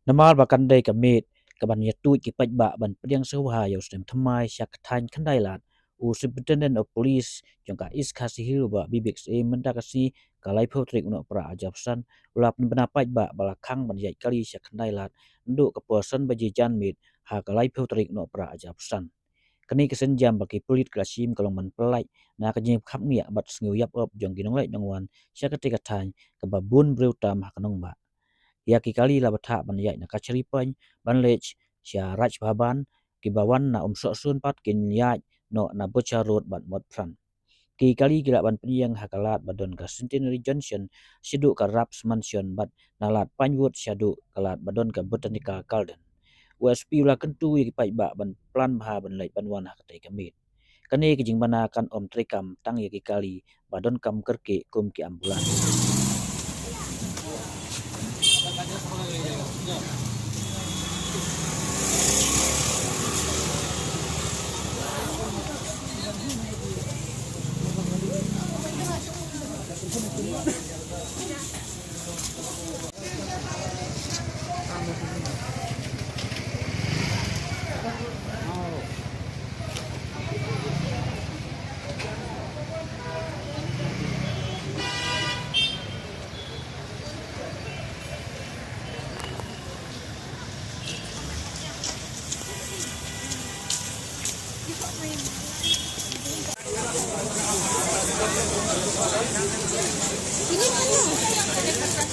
Namal bakan dai kamit kaban yatu ki pajba ban pediang sewa yo stem thamai syak than khandai lat u superintendent of police jongka is khasi hilba bibik se mendakasi kalai photrik no pra ajapsan ulap bana pajba balakhang ban yai kali syak khandai lat ndu kaposan baji janmit ha kalai photrik no pra ajapsan kani kesen jam baki pulit klasim kalong man pelai na kajim khap ngia bat sngu yap op jong ginong lai nongwan syak ketika than kababun breu tam ha kanong ba ya ki kali la batha ban yai na kachri pan ban lech sia raj baban ki bawan na so sun pat kin yai no na bocha road ban mot pran ki kali gila ban priang hakalat badon ka centenary junction sidu ka raps mansion bat nalat panwood sidu kalat badon ka botanical garden USP la kentu ki pai ba ban plan bha ban lai ban wan hakatai kamit kani ki jing bana kan om trikam tang ya ki kali badon kam kerke kum ki ambulan Ini mana?